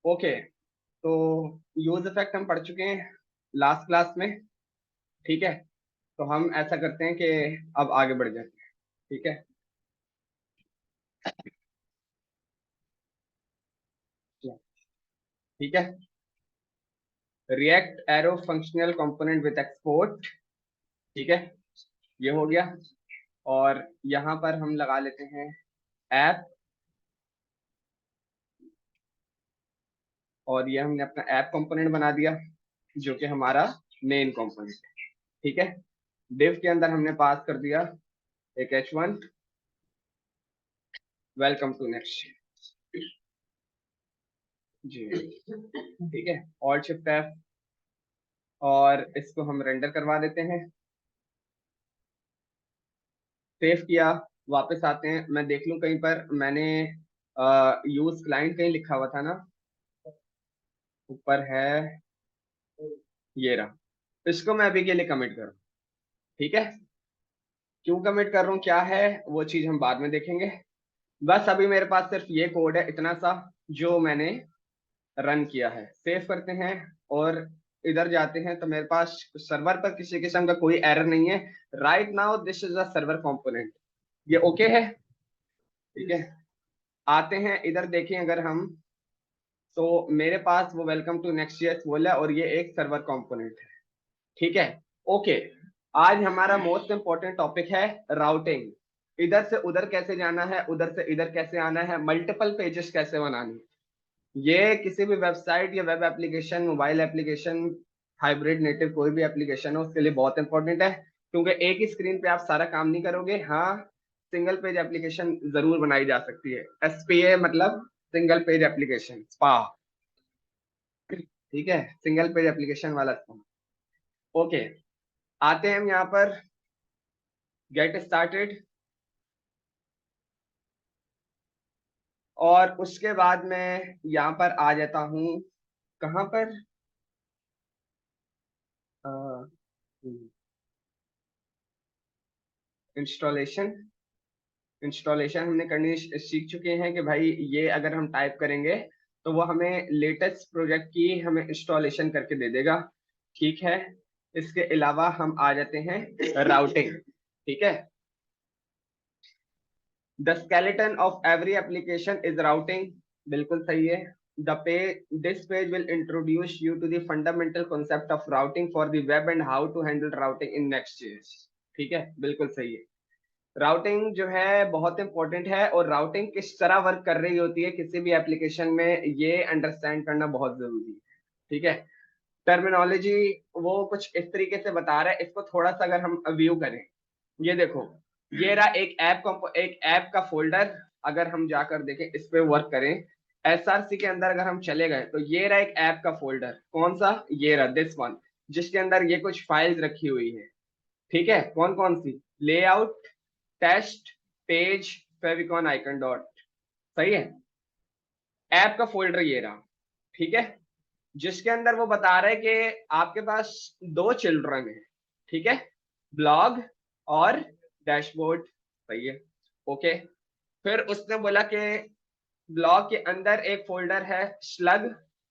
Okay, तो use effect हम पढ़ चुके हैं लास्ट क्लास में। ठीक है, तो हम ऐसा करते हैं कि अब आगे बढ़ जाते हैं। ठीक है, ठीक है। React arrow functional component with export. ठीक है, ये हो गया। और यहाँ पर हम लगा लेते हैं ऐप, और ये हमने अपना ऐप कंपोनेंट बना दिया जो कि हमारा मेन कंपोनेंट है। ठीक है, डिव के अंदर हमने पास कर दिया एक h1, वेलकम टू नेक्स्ट जी। ठीक है, ऑल्ट शिफ्ट एफ, और इसको हम रेंडर करवा देते हैं। सेव किया, वापस आते हैं। मैं देख लूं कहीं पर मैंने यूज क्लाइंट कहीं लिखा हुआ था ना, ऊपर है, ये रहा। इसको मैं अभी के लिए कमिट करूँ। ठीक है, क्यों कमिट कर रहा हूँ, क्या है वो चीज हम बाद में देखेंगे। बस अभी मेरे पास सिर्फ ये कोड है इतना सा जो मैंने रन किया है। सेव करते हैं और इधर जाते हैं, तो मेरे पास सर्वर पर किसी किस्म का कोई एरर नहीं है। Right now this is a server component, ये ओके है। ठीक है, आते हैं इधर, देखें अगर हम, तो मेरे पास वो वेलकम टू नेक्स्ट ईयर बोला और ये एक सर्वर कंपोनेंट है। ठीक है, ओके। आज हमारा मोस्ट इंपॉर्टेंट टॉपिक है राउटिंग। इधर से उधर कैसे जाना है, उधर से इधर कैसे आना है, मल्टीपल पेजेस कैसे बनानी है। ये किसी भी वेबसाइट या web application, mobile application, hybrid native कोई भी एप्लीकेशन हो उसके लिए बहुत इंपॉर्टेंट है, क्योंकि एक ही स्क्रीन पे आप सारा काम नहीं करोगे। हाँ, सिंगल पेज एप्लीकेशन जरूर बनाई जा सकती है, एसपीए मतलब सिंगल पेज एप्लीकेशन, स्पा। ठीक है, सिंगल पेज एप्लीकेशन वाला स्पा। ओके, आते हैं हम यहाँ पर गेट स्टार्टेड, और उसके बाद मैं यहाँ पर आ जाता हूँ, कहाँ पर, इंस्टॉलेशन। इंस्टॉलेशन हमने करनी सीख चुके हैं कि भाई ये अगर हम टाइप करेंगे तो वो हमें लेटेस्ट प्रोजेक्ट की हमें इंस्टॉलेशन करके दे देगा। ठीक है, इसके अलावा हम आ जाते हैं राउटिंग। ठीक है, the skeleton of every application is routing, बिल्कुल सही है। The page, this page will introduce you to the fundamental concept of routing for the web and how to handle routing in next JS. ठीक है, बिल्कुल सही है। Routing जो है बहुत इंपॉर्टेंट है, और राउटिंग किस तरह वर्क कर रही होती है किसी भी एप्लीकेशन में, ये अंडरस्टैंड करना बहुत जरूरी है। ठीक है, टर्मिनोलॉजी वो कुछ इस तरीके से बता रहा है, इसको थोड़ा सा अगर हम व्यू करें, ये देखो, ये रहा एक ऐप का फोल्डर। अगर हम जाकर देखें, इस पे वर्क करें, एसआरसी के अंदर अगर हम चले गए, तो ये रहा एक ऐप का फोल्डर, कौन सा, ये रहा दिस वन, जिसके अंदर ये कुछ फाइल्स रखी हुई है। ठीक है, कौन कौन सी, layout, test, page, favicon icon dot. सही है, ऐप का फोल्डर ये रहा। ठीक है, जिसके अंदर वो बता रहे कि आपके पास दो चिल्ड्रन है। ठीक है, ब्लॉग और डैशबोर्ड। सही है, ओके। फिर उसने बोला कि ब्लॉग के अंदर एक फोल्डर है स्लग,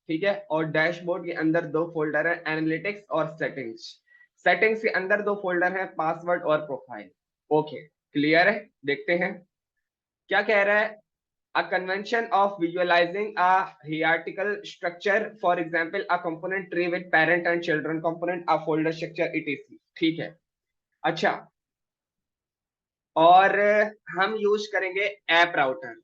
ठीक है, और डैशबोर्ड के अंदर दो फोल्डर है एनालिटिक्स और सेटिंग्स। सेटिंग्स के अंदर दो फोल्डर है पासवर्ड और प्रोफाइल। ओके, क्लियर है, देखते हैं क्या कह रहा है। A convention of visualizing a hierarchical structure, for example, a component tree with parent and children component, a folder structure, etc. ठीक है, अच्छा। और हम यूज करेंगे ऐप राउटर।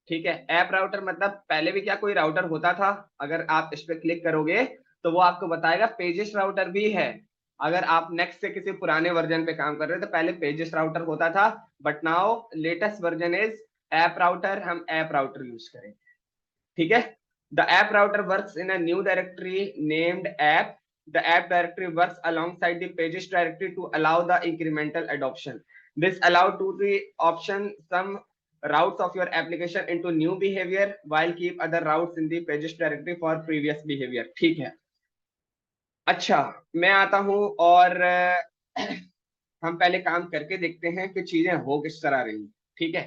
ठीक है, ऐप राउटर मतलब पहले भी क्या कोई राउटर होता था, अगर आप इस पर क्लिक करोगे तो वो आपको बताएगा पेजेस राउटर भी है। अगर आप नेक्स्ट से किसी पुराने वर्जन पे काम कर रहे हो तो पहले पेजेस राउटर होता था, but now latest version is app router, हम ऐप राउटर यूज करेंगे। ठीक है, the app router works in a new directory named app. The app directory works alongside the pages directory to allow the incremental adoption. This allow to the option some routes of your application into new behavior while keep other routes in the pages directory for previous behavior. ठीक है, अच्छा। मैं आता हूं और हम पहले काम करके देखते हैं कि चीजें हो किस तरह रही। ठीक है,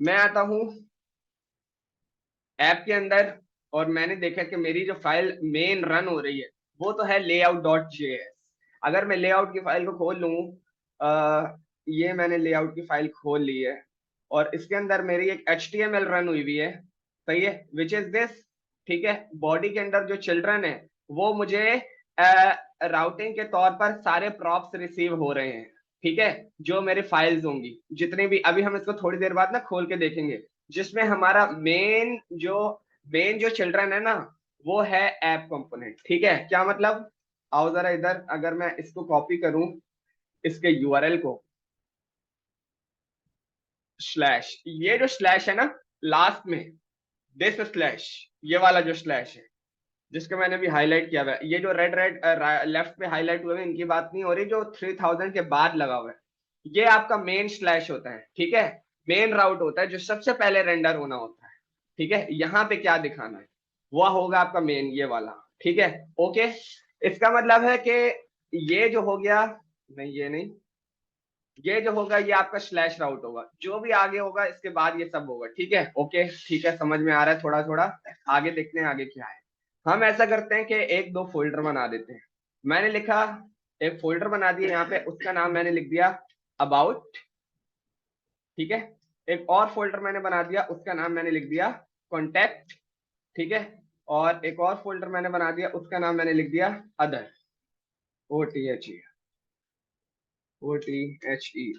मैं आता हूं ऐप के अंदर, और मैंने देखा कि मेरी जो फाइल मेन रन हो रही है वो तो है लेआउट डॉट जेएस। अगर मैं लेआउट की फाइल को खोल लूँ, ये मैंने लेआउट की फाइल खोल ली है और इसके अंदर मेरी एक HTML रन हुई हुई है, सही है, विच इज दिस। ठीक है, बॉडी के अंदर जो चिल्ड्रन है वो मुझे राउटिंग के तौर पर सारे प्रॉप्स रिसीव हो रहे हैं। ठीक है, जो मेरी फाइल्स होंगी जितनी भी, अभी हम इसको थोड़ी देर बाद ना खोल के देखेंगे, जिसमें हमारा मेन जो चिल्ड्रन है ना वो है ऐप कंपोनेंट। ठीक है, क्या मतलब, आओ जरा इधर, अगर मैं इसको कॉपी करूं, इसके यूआरएल को, स्लैश, ये जो स्लैश है ना लास्ट में, दिस स्लैश, ये वाला जो स्लैश है जिसको मैंने भी हाईलाइट किया हुआ है, ये जो रेड रेड लेफ्ट पे हाईलाइट हुए हैं इनकी बात नहीं हो रही, जो 3000 के बाद लगा हुआ है, ये आपका मेन स्लैश होता है। ठीक है, मेन राउट होता है जो सबसे पहले रेंडर होना होता है। ठीक है, यहाँ पे क्या दिखाना है वह होगा आपका मेन, ये वाला। ठीक है, ओके, इसका मतलब है कि ये जो हो गया, नहीं ये नहीं, ये जो होगा ये आपका स्लैश राउट होगा, जो भी आगे होगा इसके बाद ये सब होगा। ठीक है, ओके, ठीक है, समझ में आ रहा है थोड़ा थोड़ा। आगे देखते हैं आगे क्या है। हम ऐसा करते हैं कि एक दो फोल्डर बना देते हैं। मैंने लिखा, एक फोल्डर बना दिया यहाँ पे, उसका नाम मैंने लिख दिया अबाउट। ठीक है, एक और फोल्डर मैंने बना दिया, उसका नाम मैंने लिख दिया कॉन्टेक्ट। ठीक है, और एक और फोल्डर मैंने बना दिया, उसका नाम मैंने लिख दिया अदर, OTHE, OTHE।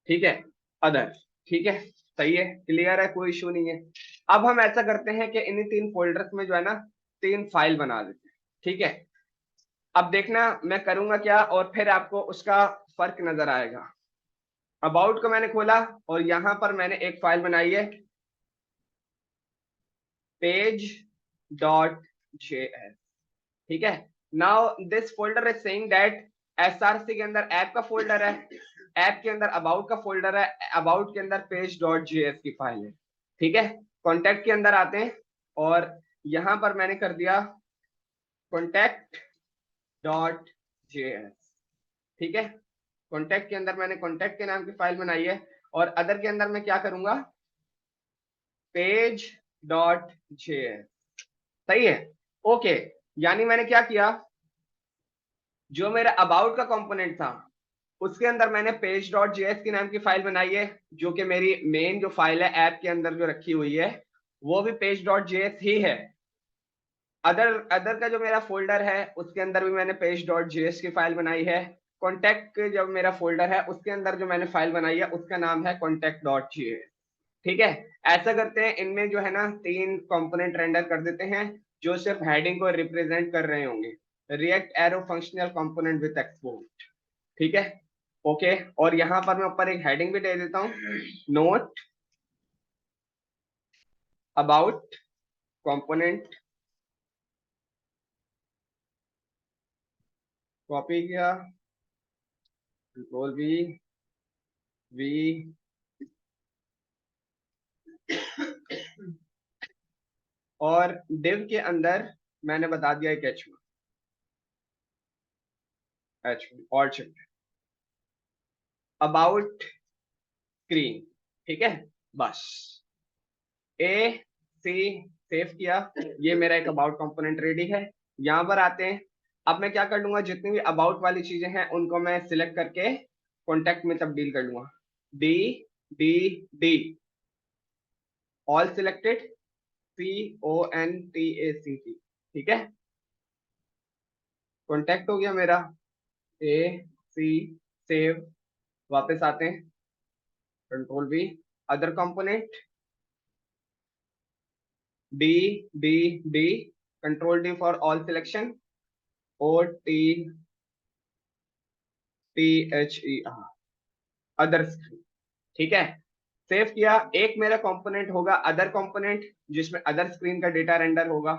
ठीक है, अदर। ठीक है, सही है, क्लियर है, कोई इशू नहीं है। अब हम ऐसा करते हैं कि इन्हीं तीन फोल्डर्स में जो है ना तीन फाइल बना देते हैं। ठीक है, अब देखना मैं करूंगा क्या और फिर आपको उसका फर्क नजर आएगा। अबाउट को मैंने खोला और यहां पर मैंने एक फाइल बनाई है पेज डॉट जेएस। ठीक है, now this folder is saying that SRC के अंदर ऐप का फोल्डर है, ऐप के अंदर अबाउट का फोल्डर है, अबाउट के अंदर पेज डॉट जेएस की फाइल है। ठीक है, कॉन्टेक्ट के अंदर आते हैं और यहां पर मैंने कर दिया कॉन्टेक्ट डॉट जेएस। ठीक है, कॉन्टेक्ट के अंदर मैंने कॉन्टेक्ट के नाम की फाइल बनाई है और अदर के अंदर मैं क्या करूंगा, पेज डॉट जेएस। सही है, ओके, यानी मैंने क्या किया, जो मेरा अबाउट का कंपोनेंट था उसके अंदर मैंने पेज डॉट जेएस की नाम की फाइल बनाई है, जो कि मेरी मेन जो फाइल है ऐप के अंदर जो रखी हुई है वो भी पेज डॉट जेएस ही है। अदर अदर का जो मेरा फोल्डर है उसके अंदर भी मैंने पेज डॉट जेएस की फाइल बनाई है। कॉन्टेक्ट जो मेरा फोल्डर है उसके अंदर जो मैंने फाइल बनाई है उसका नाम है कॉन्टेक्ट डॉट जेएस। ठीक है, ऐसा करते हैं, इनमें जो है ना तीन कंपोनेंट रेंडर कर देते हैं जो सिर्फ हेडिंग को रिप्रेजेंट कर रहे होंगे, react arrow functional component with export. ठीक है, ओके, और यहां पर मैं ऊपर एक हेडिंग भी दे देता हूं, नोट अबाउट कंपोनेंट, कॉपी किया, कंट्रोल वी, वी, और डिव के अंदर मैंने बता दिया एक H1 और शिफ्ट अबाउट स्क्रीन। ठीक है, बस ए सी सेव किया, ये मेरा एक अबाउट कंपोनेंट रेडी है। यहां पर आते हैं, अब मैं क्या कर लूंगा, जितनी भी अबाउट वाली चीजें हैं उनको मैं सिलेक्ट करके कॉन्टेक्ट में तब्दील कर लूंगा, D D D, all selected, CONTACT। ठीक है, कॉन्टेक्ट हो गया मेरा, ए सी सेव, वापस आते हैं, control we, other component, D D D, control D for all selection, OTTHER, other screen. ठीक है, सेव किया, एक मेरा कंपोनेंट होगा अदर कंपोनेंट जिसमें अदर स्क्रीन का डेटा रेंडर होगा।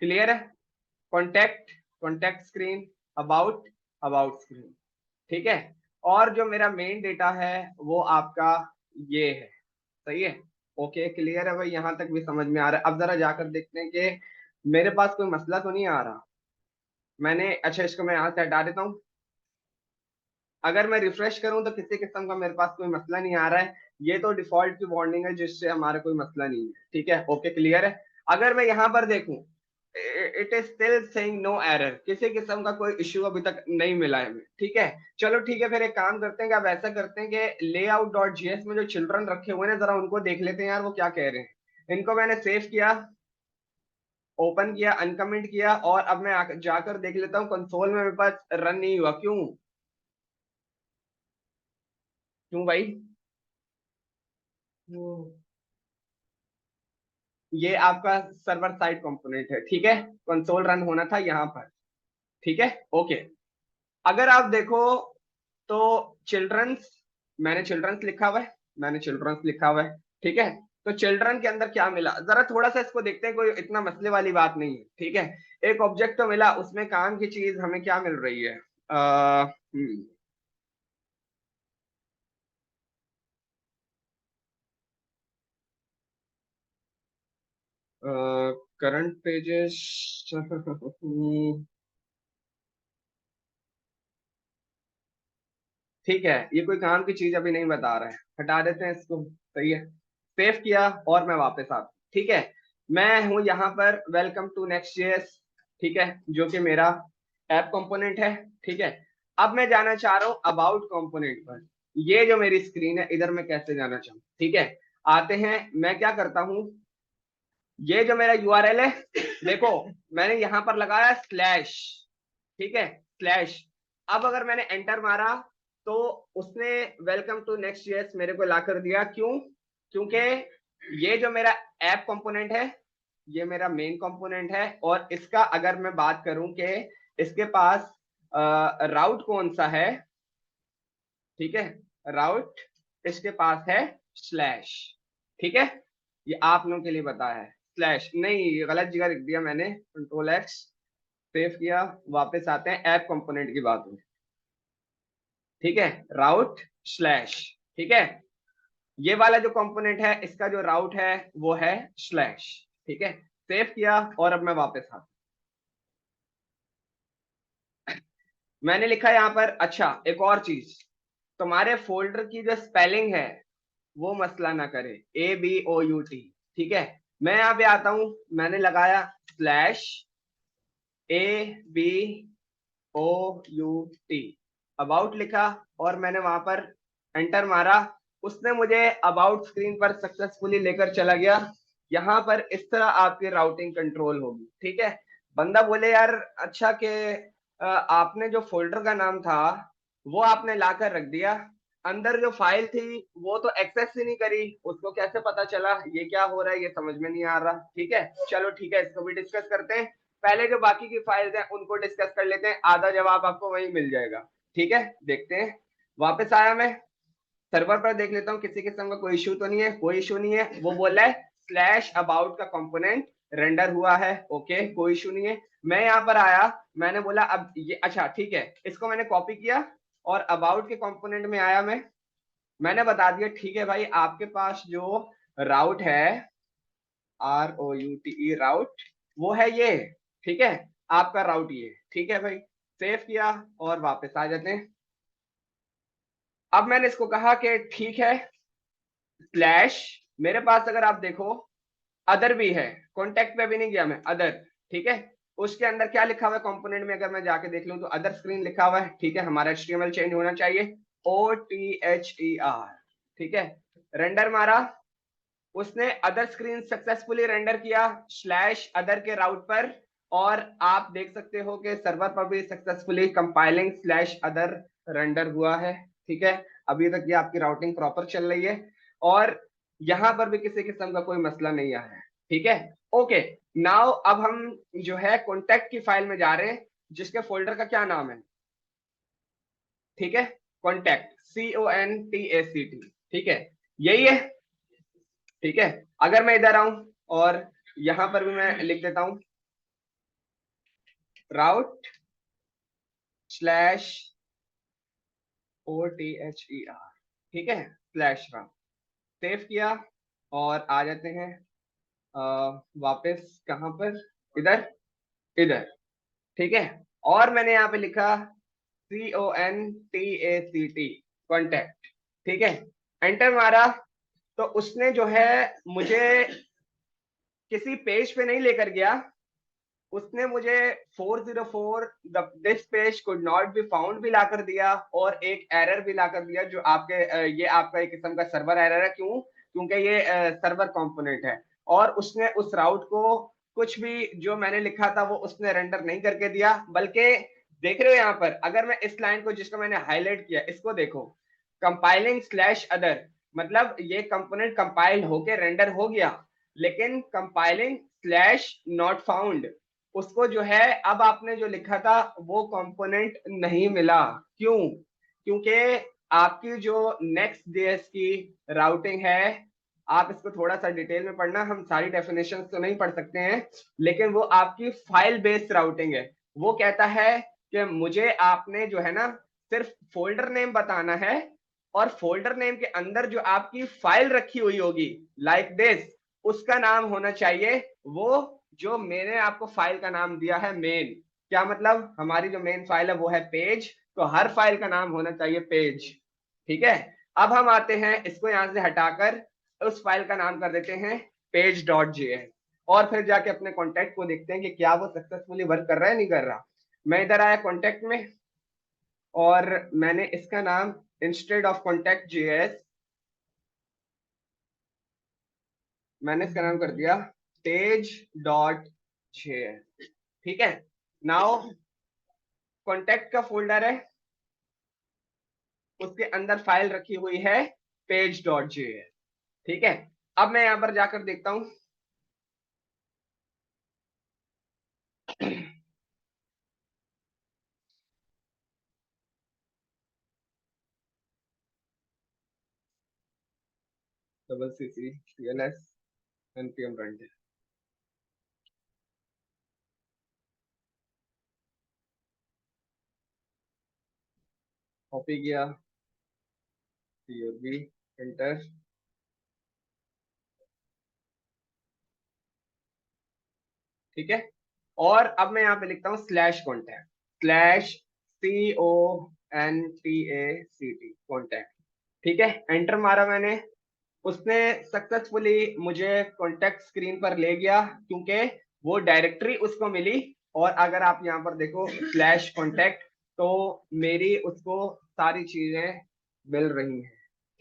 क्लियर है, contact, contact screen, about, about screen. ठीक है, और जो मेरा मेन डेटा है वो आपका ये है, सही है, ओके, क्लियर है भाई, यहां तक भी समझ में आ रहा है। अब जरा जाकर देखते हैं कि मेरे पास कोई मसला तो नहीं आ रहा। मैंने, अच्छा, इसको मैं यहाँ से हटा देता हूँ, अगर मैं रिफ्रेश करूं तो किसी किस्म का मेरे पास कोई मसला नहीं आ रहा है, ये तो डिफॉल्ट की वार्निंग है जिससे हमारा कोई मसला नहीं है। ठीक है, ओके, क्लियर है। अगर मैं यहाँ पर देखूं, it is still saying no error, किसी किस्म का कोई इश्यू अभी तक नहीं मिला है हमें। ठीक है, चलो ठीक है, फिर एक काम करते हैं कि अब ऐसा करते हैं कि लेआउट डॉट जीएस में जो चिल्ड्रन रखे हुए हैं जरा उनको देख लेते हैं यार, वो क्या कह रहे हैं। इनको मैंने सेव किया, ओपन किया, अनकमेंट किया, और अब मैं जाकर देख लेता हूँ कंसोल में मेरे पास रन नहीं हुआ। क्यों क्यों भाई? ये आपका सर्वर साइड कंपोनेंट है, ठीक है, कंसोल रन होना था यहाँ पर। ठीक है, ओके। अगर आप देखो तो चिल्ड्रंस, मैंने चिल्ड्रंस लिखा हुआ है, मैंने चिल्ड्रंस लिखा हुआ है, ठीक है। तो चिल्ड्रन के अंदर क्या मिला, जरा थोड़ा सा इसको देखते हैं, कोई इतना मसले वाली बात नहीं है। ठीक है, एक ऑब्जेक्ट तो मिला, उसमें काम की चीज हमें क्या मिल रही है? करंट पेजेस ठीक है, ये कोई काम की चीज अभी नहीं बता रहा है, हटा देते हैं इसको। सही है, सेव किया और मैं वापस आता हूँ। ठीक है, मैं हूं यहाँ पर वेलकम टू नेक्स्ट जेएस, ठीक है, जो कि मेरा ऐप कंपोनेंट है। ठीक है, अब मैं जाना चाह रहा हूँ अबाउट कंपोनेंट पर। ये जो मेरी स्क्रीन है, इधर मैं कैसे जाना चाहूँ? ठीक है, आते हैं, मैं क्या करता हूँ, ये जो मेरा यूआरएल है, देखो मैंने यहाँ पर लगाया स्लैश, ठीक है, स्लैश। अब अगर मैंने एंटर मारा तो उसने वेलकम टू नेक्स्ट जेएस मेरे को ला कर दिया। क्यों? क्योंकि ये जो मेरा ऐप कंपोनेंट है, ये मेरा मेन कंपोनेंट है, और इसका अगर मैं बात करूं कि इसके पास राउट कौन सा है, ठीक है, राउट इसके पास है स्लैश। ठीक है, ये आप लोगों के लिए बताया है, स्लैश नहीं, ये गलत जगह लिख दिया मैंने, कंट्रोल एक्स, सेव किया, वापस आते हैं ऐप कंपोनेंट की बात में। ठीक है, राउट स्लैश, ठीक है, ये वाला जो कंपोनेंट है इसका जो राउट है वो है स्लैश। ठीक है, सेव किया और अब मैं वापस आता, मैंने लिखा यहाँ पर। अच्छा, एक और चीज, तुम्हारे फोल्डर की जो स्पेलिंग है वो मसला ना करे, ABOUT। ठीक है, मैं यहाँ पे आता हूं, मैंने लगाया स्लैश ABOUT, अबाउट लिखा, और मैंने वहां पर एंटर मारा, उसने मुझे अबाउट स्क्रीन पर सक्सेसफुली लेकर चला गया। यहाँ पर इस तरह आपकी राउटिंग कंट्रोल होगी। ठीक है, बंदा बोले यार अच्छा कि आपने जो फोल्डर का नाम था वो आपने लाकर रख दिया, अंदर जो फाइल थी वो तो एक्सेस ही नहीं करी, उसको कैसे पता चला? ये क्या हो रहा है, ये समझ में नहीं आ रहा। ठीक है, चलो ठीक है, इसको भी डिस्कस करते हैं। पहले जो बाकी की फाइल्स हैं उनको डिस्कस कर लेते हैं, आधा जवाब आपको वहीं मिल जाएगा। ठीक है, देखते हैं। वापस आया मैं सर्वर पर, देख लेता हूँ किसी किस्म का कोई इशू तो नहीं है, कोई इशू नहीं है। वो बोला है स्लैश अबाउट का कंपोनेंट रेंडर हुआ है, ओके, कोई इशू नहीं है। मैं यहाँ पर आया, मैंने बोला अब ये, अच्छा ठीक है, इसको मैंने कॉपी किया और अबाउट के कंपोनेंट में आया मैंने बता दिया ठीक है भाई, आपके पास जो राउट है, ROUTE राउट, वो है ये। ठीक है, आपका राउट ये, ठीक है भाई, सेव किया और वापस आ जाते हैं। अब मैंने इसको कहा कि ठीक है, स्लैश, मेरे पास अगर आप देखो अदर भी है, कॉन्टेक्ट पे भी नहीं गया मैं, अदर, ठीक है, उसके अंदर क्या लिखा हुआ है कंपोनेंट में, अगर मैं जाके देख लूं तो अदर स्क्रीन लिखा हुआ है। ठीक है, हमारा HTML चेंज होना चाहिए, OTHER। ठीक है, रेंडर मारा, उसने अदर स्क्रीन सक्सेसफुली रेंडर किया स्लैश अदर के राउट पर, और आप देख सकते हो कि सर्वर पर भी successfully compiling slash other render हुआ है। ठीक है, अभी तक ये आपकी राउटिंग प्रॉपर चल रही है, और यहां पर भी किसी किस्म का कोई मसला नहीं आया है। ठीक है, ओके। नाउ अब हम जो है कॉन्टेक्ट की फाइल में जा रहे हैं, जिसके फोल्डर का क्या नाम है? ठीक है, कॉन्टेक्ट, CONTACT, ठीक है, यही है। ठीक है, अगर मैं इधर आऊं और यहां पर भी मैं लिख देता हूं राउट स्लैश OTHER, ठीक है, स्लैश राउट, सेव किया और आ जाते हैं वापस कहां पर, इधर, इधर। ठीक है, और मैंने यहाँ पे लिखा CONTACT, कॉन्टेक्ट। ठीक है, एंटर मारा तो उसने जो है मुझे किसी पेज पे नहीं लेकर गया, उसने मुझे 404 this page could not be found भी लाकर दिया और एक एरर भी लाकर दिया जो आपके ये आपका एक किस्म का सर्वर एरर है। क्यों? क्योंकि ये सर्वर कंपोनेंट है और उसने उस राउट को कुछ भी जो मैंने लिखा था वो उसने रेंडर नहीं करके दिया, बल्कि देख रहे हो यहाँ पर, अगर मैं इस लाइन को जिसको मैंने हाईलाइट किया इसको देखो, कंपाइलिंग स्लैश अदर, मतलब ये कंपोनेंट कंपाइल होके रेंडर हो गया, लेकिन कंपाइलिंग स्लैश नॉट फाउंड, उसको जो है अब आपने जो लिखा था वो कंपोनेंट नहीं मिला। क्यों? क्योंकि आपकी जो नेक्स्ट जेएस की राउटिंग है, आप इसको थोड़ा सा डिटेल में पढ़ना, हम सारी डेफिनेशन तो नहीं पढ़ सकते हैं, लेकिन वो आपकी फाइल बेस्ड राउटिंग है। वो कहता है कि मुझे आपने जो है ना सिर्फ फोल्डर नेम बताना है और फोल्डर नेम के अंदर जो आपकी फाइल रखी हुई होगी लाइक दिस, उसका नाम होना चाहिए वो जो मैंने आपको फाइल का नाम दिया है मेन। क्या मतलब? हमारी जो मेन फाइल है वो है पेज, तो हर फाइल का नाम होना चाहिए पेज। ठीक है, अब हम आते हैं इसको यहां से हटाकर उस फाइल का नाम कर देते हैं पेज डॉट जेएस और फिर जाके अपने कॉन्टेक्ट को देखते हैं कि क्या वो सक्सेसफुली वर्क कर रहा है नहीं कर रहा। मैं इधर आया कॉन्टेक्ट में और मैंने इसका नाम इंस्टेड ऑफ कॉन्टेक्ट जेएस मैंने इसका नाम कर दिया पेज डॉट जेएस। ठीक है, नाउ कॉन्टेक्ट का फोल्डर है, उसके अंदर फाइल रखी हुई है पेज डॉट जेएस। ठीक है, अब मैं यहां पर जाकर देखता हूं double C C T L S npm run, copy किया, सीओबी एंटर। ठीक है, और अब मैं यहाँ पे लिखता हूँ slash contact slash CONTACT contact. ठीक है, एंटर मारा मैंने, उसने सक्सेसफुली मुझे कॉन्टेक्ट स्क्रीन पर ले गया क्योंकि वो डायरेक्टरी उसको मिली। और अगर आप यहाँ पर देखो स्लैश कॉन्टेक्ट, तो मेरी उसको सारी चीजें मिल रही हैं।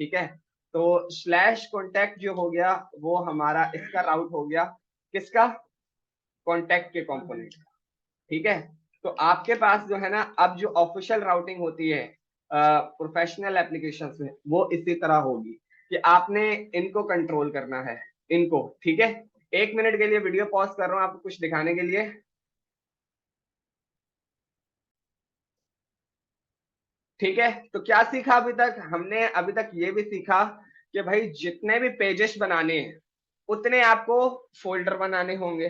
ठीक है, तो स्लैश कॉन्टेक्ट जो हो गया वो हमारा इसका राउट हो गया, किसका? कॉन्टेक्ट के कंपोनेंट। ठीक है, तो आपके पास जो है ना अब जो ऑफिशियल राउटिंग होती है प्रोफेशनल एप्लीकेशंस में वो इसी तरह होगी कि आपने इनको कंट्रोल करना है, इनको। ठीक है, 1 मिनट के लिए वीडियो पॉज कर रहा हूं आपको कुछ दिखाने के लिए। ठीक है, तो क्या सीखा अभी तक हमने? अभी तक ये भी सीखा कि भाई जितने भी पेजेस बनाने हैं उतने आपको फोल्डर बनाने होंगे।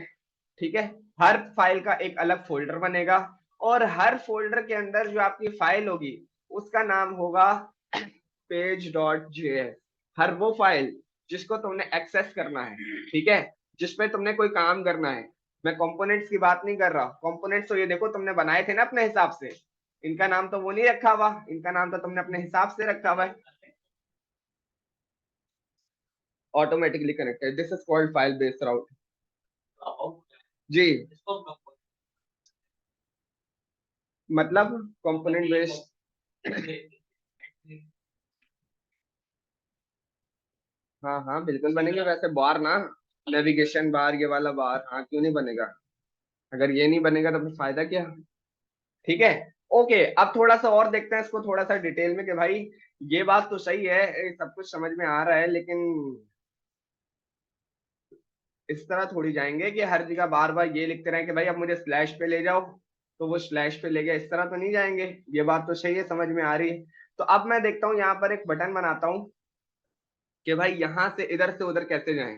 ठीक है, हर फाइल का एक अलग फोल्डर बनेगा और हर फोल्डर के अंदर जो आपकी फाइल होगी उसका नाम होगा पेज डॉट जेएस। हर वो फाइल जिसको तुमने एक्सेस करना है, ठीक है, जिसपे तुमने कोई काम करना है। मैं कंपोनेंट्स की बात नहीं कर रहा, कंपोनेंट्स तो ये देखो तुमने बनाए थे ना अपने हिसाब से, इनका नाम तो वो नहीं रखा हुआ, इनका नाम तो तुमने अपने हिसाब से रखा हुआ है। Automatically connected, this is called file based route. जी, मतलब कंपोनेंट बेस्ड। हाँ हाँ बिल्कुल बनेंगे, वैसे बार ना, नेविगेशन बार, ये वाला बार, हाँ क्यों नहीं बनेगा? अगर ये नहीं बनेगा तो फिर फायदा क्या? ठीक है, ओके, अब थोड़ा सा और देखते हैं इसको थोड़ा सा डिटेल में कि भाई ये बात तो सही है, ये सब कुछ समझ में आ रहा है, लेकिन इस तरह थोड़ी जाएंगे कि हर जगह बार बार ये लिखते रहे कि भाई अब मुझे स्लैश पे ले जाओ, तो वो स्लैश पे ले गया, इस तरह तो नहीं जाएंगे। ये बात तो सही है, समझ में आ रही है। तो अब मैं देखता हूँ यहाँ पर एक बटन बनाता हूँ कि भाई यहाँ से इधर से उधर कैसे जाएं।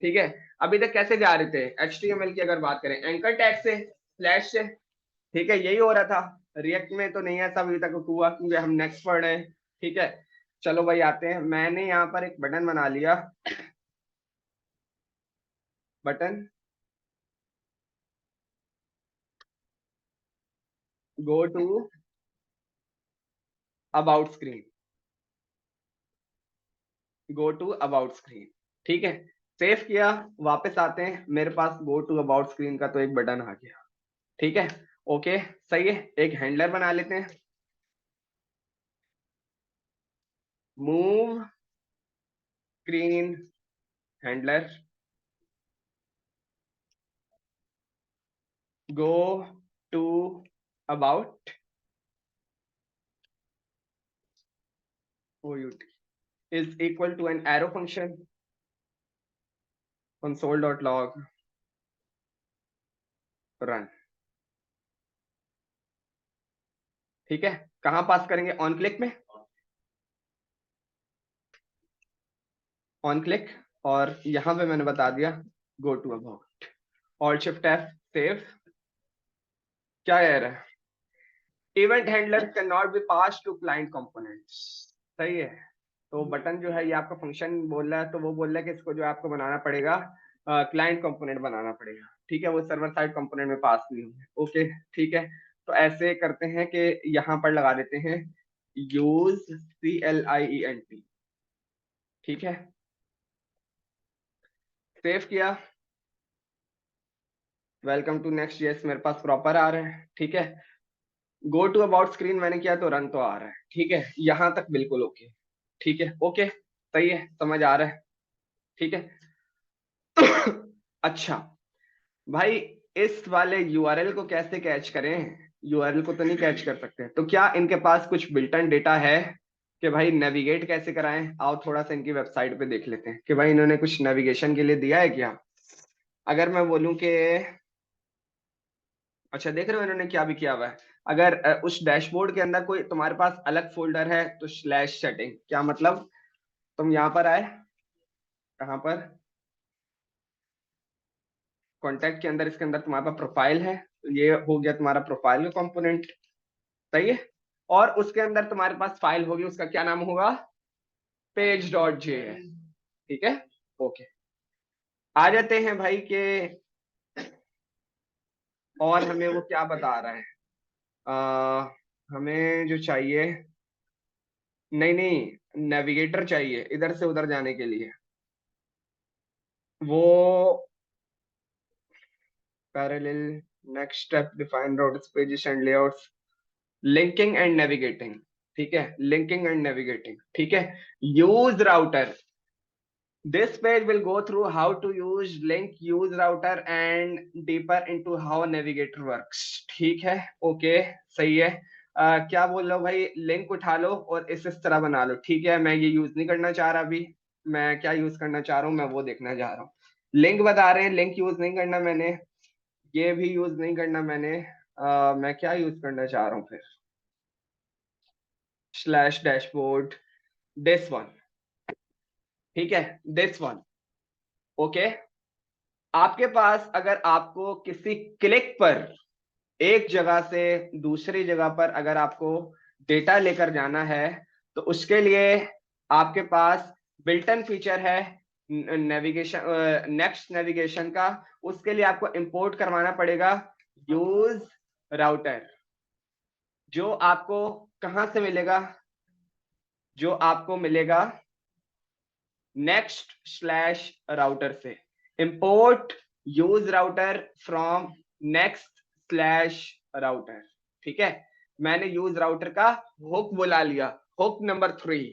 ठीक है, अभी तक कैसे जा रहे थे? HTML की अगर बात करें एंकर टैग से, स्लैश से, ठीक है, यही हो रहा था। रिएक्ट में तो नहीं ऐसा अभी तक हुआ क्योंकि हम नेक्स्ट पढ़ रहे हैं। ठीक है, चलो भाई आते हैं, मैंने यहाँ पर एक बटन बना लिया, button go to about screen, go to about screen. ठीक है, सेव किया, वापस आते हैं, मेरे पास गो टू अबाउट स्क्रीन का तो एक बटन आ गया, ठीक है, ओके सही है। एक हैंडलर बना लेते हैं, move screen handler, go to about OUT is equal to an arrow function console.log run, ठीक है। कहां पास करेंगे? ऑन क्लिक में, ऑन क्लिक, और यहां पे मैंने बता दिया go to about, alt shift F, save. क्या कह रहा है? Event handler can not be pass to client components, सही है। तो बटन जो है ये आपका फंक्शन बोल रहा है, तो वो बोल रहा है कि इसको जो है आपको बनाना पड़ेगा, क्लाइंट कंपोनेंट बनाना पड़ेगा, ठीक है, वो सर्वर साइड कंपोनेंट में पास नहीं होंगे, ओके ठीक है। तो ऐसे करते हैं कि यहाँ पर लगा देते हैं यूज CLIENT, ठीक है, सेव किया, वेलकम टू नेक्स्ट जेएस मेरे पास प्रॉपर आ रहा है, ठीक है। गो टू अबाउट स्क्रीन मैंने किया तो रन तो आ रहा है, ठीक है, यहां तक बिल्कुल ओके, ठीक है, ओके सही है, समझ आ रहा है, ठीक है। अच्छा भाई, इस वाले यूआरएल को कैसे कैच करें? यूआरएल को तो नहीं कैच कर सकते, तो क्या इनके पास कुछ बिल्टन डेटा है कि भाई नेविगेट कैसे कराएं? आओ थोड़ा सा इनकी वेबसाइट पे देख लेते हैं कि भाई इन्होंने कुछ नेविगेशन के लिए दिया है क्या। अगर मैं बोलूं कि, अच्छा देख रहे हो इन्होंने क्या भी किया हुआ है, अगर उस डैशबोर्ड के अंदर कोई तुम्हारे पास अलग फोल्डर है तो स्लैश सेटिंग, क्या मतलब, तुम यहाँ पर आए, कहाँ पर, कॉन्टैक्ट के अंदर, इसके अंदर तुम्हारे पास प्रोफाइल है, तो ये हो गया तुम्हारा प्रोफाइल का कंपोनेंट, सही है। और उसके अंदर तुम्हारे पास फाइल होगी, उसका क्या नाम होगा, page.js, ठीक है, ओके। आ जाते हैं भाई के, और हमें वो क्या बता रहा है, हमें जो चाहिए, नहीं नहीं, नेविगेटर चाहिए इधर से उधर जाने के लिए, वो parallel, next step, define routes pages and layouts, linking and navigating, ठीक है, लिंकिंग एंड नेविगेटिंग, ठीक है। Use router, this page will go through how to use link, use router and deeper into how navigator works, ठीक है, okay सही है। क्या बोल रहा हूँ भाई, लिंक उठा लो और इस तरह बना लो, ठीक है, मैं ये यूज नहीं करना चाह रहा अभी, मैं क्या यूज करना चाह रहा हूँ मैं वो देखना चाह रहा हूँ। लिंक बता रहे हैं, लिंक यूज नहीं करना मैंने, ये भी यूज नहीं करना मैंने, मैं क्या यूज करना चाह रहा हूँ फिर, स्लैश डैशबोर्ड, दिस वन, ठीक है, दिस वन, ओके। आपके पास अगर आपको किसी क्लिक पर एक जगह से दूसरी जगह पर अगर आपको डेटा लेकर जाना है, तो उसके लिए आपके पास बिल्टन फीचर है नेविगेशन, नेक्स्ट नेविगेशन का, उसके लिए आपको इंपोर्ट करवाना पड़ेगा यूज राउटर, जो आपको कहां से मिलेगा, जो आपको मिलेगा नेक्स्ट स्लैश राउटर से, import use router from next slash router, ठीक है। मैंने यूज राउटर का हुक बुला लिया, hook number 3,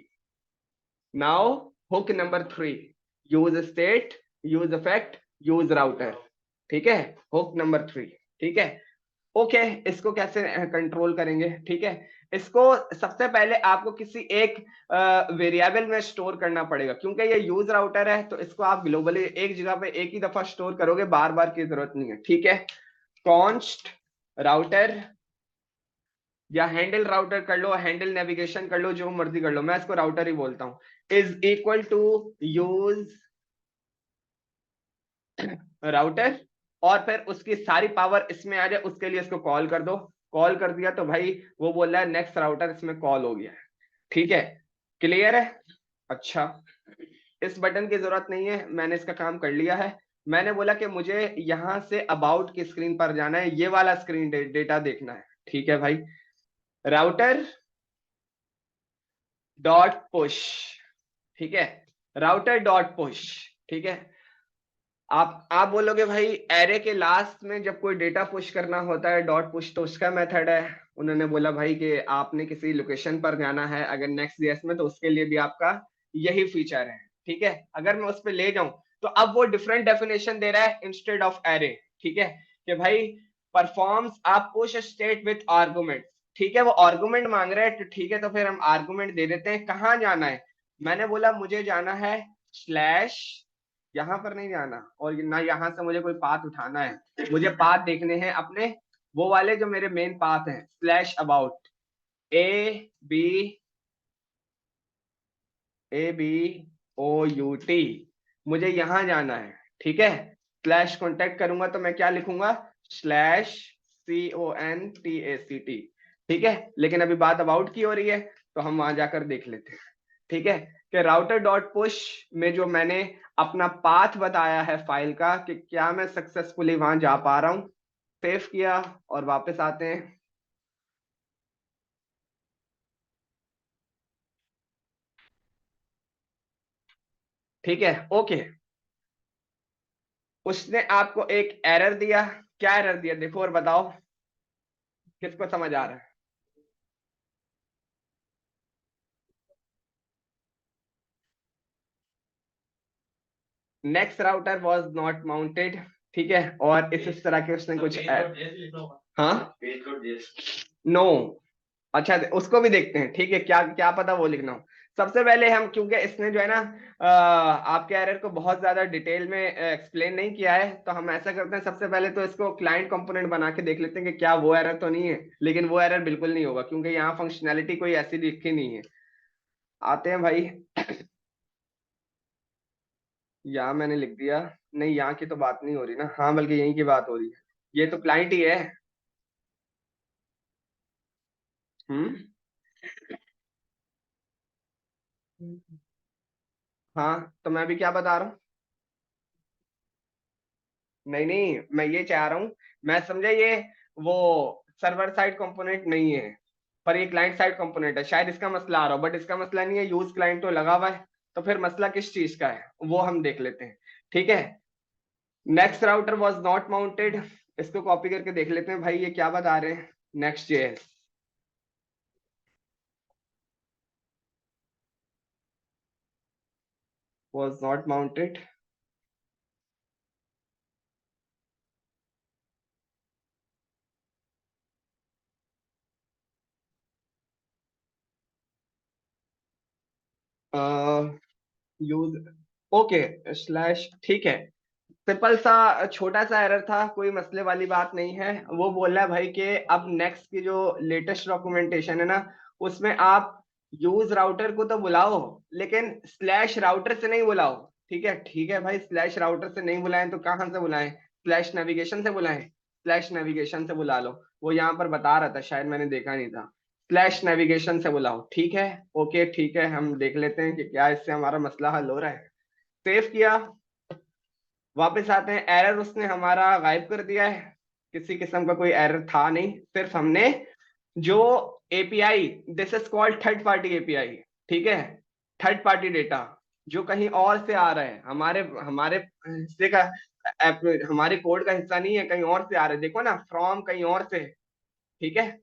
now hook number 3, use state, use effect, use router, ठीक है, हुक नंबर 3, ठीक है, ओके। इसको कैसे कंट्रोल करेंगे, ठीक है, इसको सबसे पहले आपको किसी एक वेरिएबल में स्टोर करना पड़ेगा, क्योंकि ये यूज राउटर है, तो इसको आप ग्लोबली एक जगह पे एक ही दफा स्टोर करोगे, बार बार की जरूरत नहीं है, ठीक है। कॉन्स्ट राउटर या हैंडल राउटर कर लो, हैंडल नेविगेशन कर लो, जो मर्जी कर लो, मैं इसको राउटर ही बोलता हूं, is equal to use router, और फिर उसकी सारी पावर इसमें आ जाए, उसके लिए इसको कॉल कर दो, कॉल कर दिया तो भाई वो बोल रहा है नेक्स्ट राउटर इसमें कॉल हो गया है, ठीक है, क्लियर है। अच्छा, इस बटन की जरूरत नहीं है, मैंने इसका काम कर लिया है। मैंने बोला कि मुझे यहां से अबाउट की स्क्रीन पर जाना है, ये वाला स्क्रीन डेटा देखना है, ठीक है भाई, राउटर डॉट पुश, ठीक है, राउटर डॉट पुश, ठीक है। आप बोलोगे भाई एरे के लास्ट में जब कोई डेटा पुश करना होता है डॉट पुश, तो उसका मेथड है। उन्होंने बोला भाई कि आपने किसी लोकेशन पर जाना है अगर नेक्स्ट जेएस में, तो उसके लिए भी आपका यही फीचर है। ठीक है, अगर मैं उस पर ले जाऊं तो अब वो डिफरेंट डेफिनेशन दे रहा है इंस्टेड ऑफ एरे। ठीक है, कि भाई परफॉर्म्स आप पुश स्टेट विथ आर्गुमेंट। ठीक है, वो आर्गुमेंट मांग रहे हैं, तो ठीक है, तो फिर हम आर्गुमेंट दे देते हैं। कहाँ जाना है? मैंने बोला मुझे जाना है स्लैश, यहाँ पर नहीं जाना, और ना यहाँ से मुझे कोई पाथ उठाना है। मुझे पाथ देखने हैं अपने वो वाले जो मेरे मेन पाथ हैं, स्लैश अबाउट बी ABOUT, मुझे यहाँ जाना है। ठीक है, स्लैश कॉन्टेक्ट करूंगा तो मैं क्या लिखूंगा? Slash CONTACT। ठीक है, लेकिन अभी बात अबाउट की हो रही है, तो हम वहां जाकर देख लेते हैं। ठीक है, कि राउटर डॉट पुश में जो मैंने अपना पाथ बताया है फाइल का, कि क्या मैं सक्सेसफुली वहां जा पा रहा हूं। सेव किया और वापस आते हैं। ठीक है, ओके। उसने आपको एक एरर दिया। क्या एरर दिया देखो और बताओ, किसको समझ आ रहा है? Next router was not mounted. ठीक है, और इस तरह के उसने कुछ हाँ नो, अच्छा उसको भी देखते हैं। ठीक है, क्या क्या पता वो लिखना हो। सबसे पहले हम, क्योंकि इसने जो है ना आपके एरर को बहुत ज्यादा डिटेल में एक्सप्लेन नहीं किया है, तो हम ऐसा करते हैं सबसे पहले तो इसको क्लाइंट कंपोनेंट बना के देख लेते हैं कि क्या वो एरर तो नहीं है। लेकिन वो एरर बिल्कुल नहीं होगा, क्योंकि यहाँ फंक्शनैलिटी कोई ऐसी लिखी नहीं है। आते हैं भाई। यहाँ मैंने लिख दिया। नहीं, यहाँ की तो बात नहीं हो रही ना, हाँ बल्कि यहीं की बात हो रही है। ये तो क्लाइंट ही है। हम्म। हाँ, तो मैं भी क्या बता रहा हूँ? नहीं नहीं, मैं ये चाह रहा हूँ, मैं समझा ये वो सर्वर साइड कंपोनेंट नहीं है, पर ये क्लाइंट साइड कंपोनेंट है। शायद इसका मसला आ रहा हो, बट इसका मसला नहीं है, यूज क्लाइंट तो लगा हुआ है। तो फिर मसला किस चीज का है वो हम देख लेते हैं। ठीक है, next router was not mounted. इसको कॉपी करके देख लेते हैं भाई ये क्या बता रहे हैं। Next JS was not mounted. Use, okay slash, ठीक है। सिंपल सा छोटा सा एरर था, कोई मसले वाली बात नहीं है। वो बोल रहा है भाई कि अब नेक्स्ट की जो लेटेस्ट डॉक्यूमेंटेशन है ना, उसमें आप यूज राउटर को तो बुलाओ, लेकिन स्लैश राउटर से नहीं बुलाओ। ठीक है भाई, स्लैश राउटर से नहीं बुलाएं तो कहाँ से बुलाएं? स्लैश नेविगेशन से बुलाएं। स्लैश नेविगेशन से बुला लो। वो यहाँ पर बता रहा था, शायद मैंने देखा नहीं था। स्लैश नेविगेशन से बुलाओ। ठीक है, ओके ठीक है, हम देख लेते हैं कि क्या इससे हमारा मसला हल हो रहा है। सेव किया, वापस आते हैं। एरर उसने हमारा गायब कर दिया है, किसी किस्म का कोई एरर था नहीं। सिर्फ हमने जो API, this is called third party API. ठीक है, थर्ड पार्टी डेटा जो कहीं और से आ रहा है, हमारे हमारे हिस्से का हमारे कोड का हिस्सा नहीं है, कहीं और से आ रहा है। देखो ना, फ्रॉम कहीं और से। ठीक है,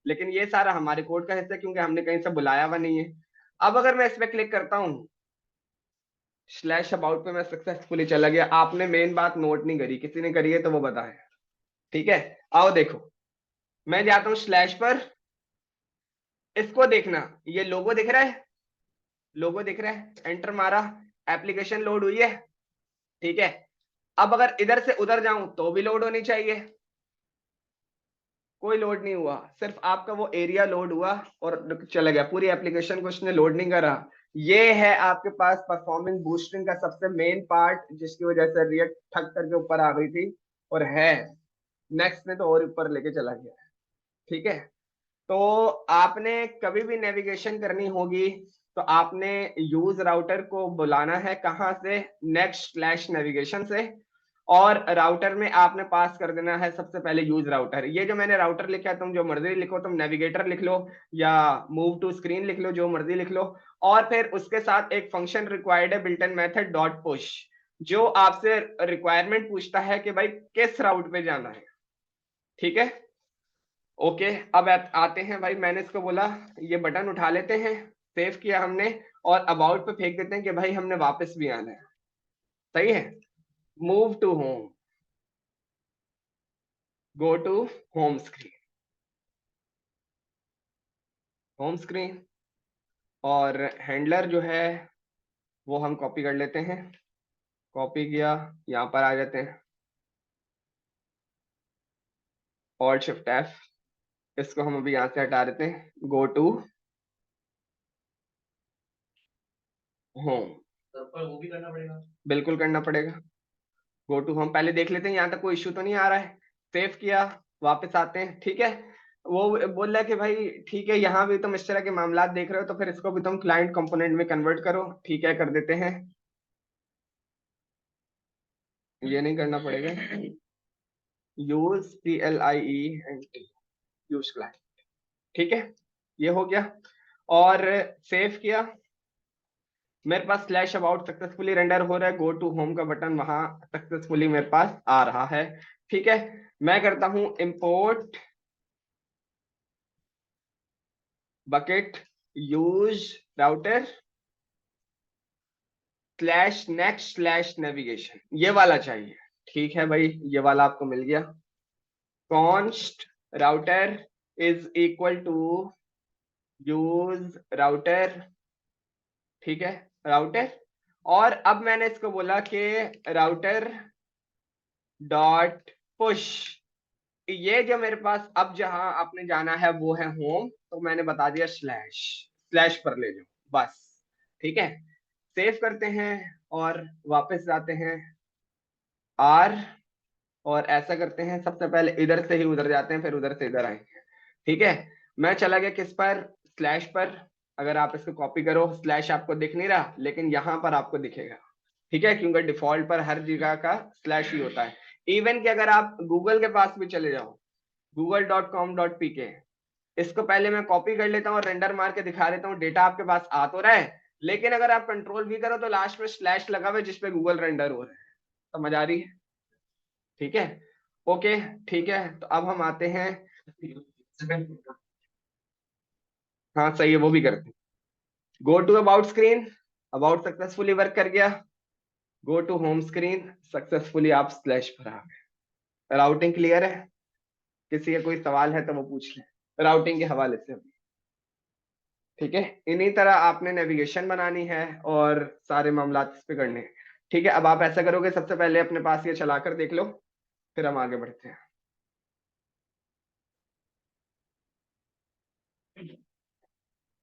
लेकिन ये सारा हमारे कोड का हिस्सा है, क्योंकि हमने कहीं से बुलाया हुआ नहीं है। अब अगर मैं इस पे क्लिक करता हूँ, स्लैश अबाउट पे मैं सक्सेसफुली चला गया। आपने मेन बात नोट नहीं करी, किसी ने करी है तो वो बताए। ठीक है, आओ देखो, मैं जाता हूँ स्लैश पर। इसको देखना, ये लोगो दिख रहा है, लोगो दिख रहा है, एंटर मारा, एप्लीकेशन लोड हुई है। ठीक है, अब अगर इधर से उधर जाऊं तो भी लोड होनी चाहिए। कोई लोड नहीं हुआ, सिर्फ आपका वो एरिया लोड हुआ और चला गया, पूरी एप्लीकेशन को उसने लोड नहीं करा। ये है आपके पास परफॉर्मेंस बूस्टिंग का सबसे मेन पार्ट, जिसकी वजह से रिएक्ट ठक करके ऊपर आ गई थी, और है नेक्स्ट में तो और ऊपर लेके चला गया। ठीक है, तो आपने कभी भी नेविगेशन करनी होगी तो आपने यूज राउटर को बुलाना है, कहाँ से? नेक्स्ट स्लैश नेविगेशन से। और राउटर में आपने पास कर देना है सबसे पहले यूज राउटर। ये जो मैंने राउटर लिखा है, तुम जो मर्जी लिखो, तुम नेविगेटर लिख लो या मूव टू स्क्रीन लिख लो, जो मर्जी लिख लो। और फिर उसके साथ एक फंक्शन रिक्वायर्ड है, built in method dot push. जो आपसे रिक्वायरमेंट पूछता है कि भाई किस राउट पे जाना है, ठीक है। ओके, अब आते हैं भाई, मैंने इसको बोला ये बटन उठा लेते हैं, सेव किया हमने, और अबाउट पे फेंक देते हैं कि भाई हमने वापस भी आना है, सही है। Move to home, go to home screen, home screen, और हैंडलर जो है वो हम कॉपी कर लेते हैं, कॉपी किया, यहाँ पर आ जाते हैं, ऑल्ट शिफ्ट एफ, इसको हम अभी यहाँ से हटा देते हैं, गो टू होम, पर वो भी करना पड़ेगा, बिल्कुल करना पड़ेगा। गो टू होम पहले देख लेते हैं यहाँ तक कोई इश्यू तो नहीं आ रहा है, सेव किया, वापस आते हैं, ठीक है। वो बोल रहा है कि भाई ठीक है, यहाँ भी तुम इस तरह के मामला देख रहे हो तो फिर इसको भी तुम क्लाइंट कंपोनेंट में कन्वर्ट करो, ठीक है, कर देते हैं। ये नहीं करना पड़ेगा, यूज CLIE यूज क्लाइंट, ठीक है, ये हो गया, और सेव किया, मेरे पास स्लैश अबाउट सक्सेसफुली रेंडर हो रहा है, गो टू होम का बटन वहां सक्सेसफुली मेरे पास आ रहा है, ठीक है। मैं करता हूं import bucket use router slash next slash navigation, ये वाला चाहिए, ठीक है भाई, ये वाला आपको मिल गया। Const router is equal to use router, ठीक है, राउटर, और अब मैंने इसको बोला कि राउटर डॉट पुश, ये जो मेरे पास अब जहां आपने जाना है वो है होम, तो मैंने बता दिया स्लैश, स्लैश पर ले जाओ बस, ठीक है। सेव करते हैं और वापस जाते हैं आर, और ऐसा करते हैं, सबसे पहले इधर से ही उधर जाते हैं, फिर उधर से इधर आएंगे, ठीक है। मैं चला गया किस पर, स्लैश पर, अगर आप इसको कॉपी करो, स्लैश आपको दिख नहीं रहा लेकिन यहां पर आपको दिखेगा, ठीक है, क्योंकि डिफॉल्ट पर हर जगह का स्लैश ही होता है। इवन कि अगर आप गूगल के पास भी चले जाओ, google.com.pk, इसको पहले मैं कॉपी कर लेता हूँ और रेंडर मार के दिखा देता हूँ, डेटा आपके पास आ तो रहा है, लेकिन अगर आप कंट्रोल भी करो तो लास्ट में स्लैश लगा हुआ है जिसपे गूगल रेंडर हो रहा है, समझ आ रही है, ठीक है। ओके, ठीक है, तो अब हम आते हैं, हाँ सही है, वो भी करते हैं। Go to about screen, about successfully work कर गया, go to home screen, successfully आप स्लैश पर आ गए। राउटिंग क्लियर है, किसी का कोई सवाल है तो वो पूछ ले राउटिंग के हवाले से, ठीक है। इन्हीं तरह आपने नेविगेशन बनानी है और सारे मामला इस पे करने हैं, ठीक है। अब आप ऐसा करोगे, सबसे पहले अपने पास ये चलाकर देख लो, फिर हम आगे बढ़ते हैं।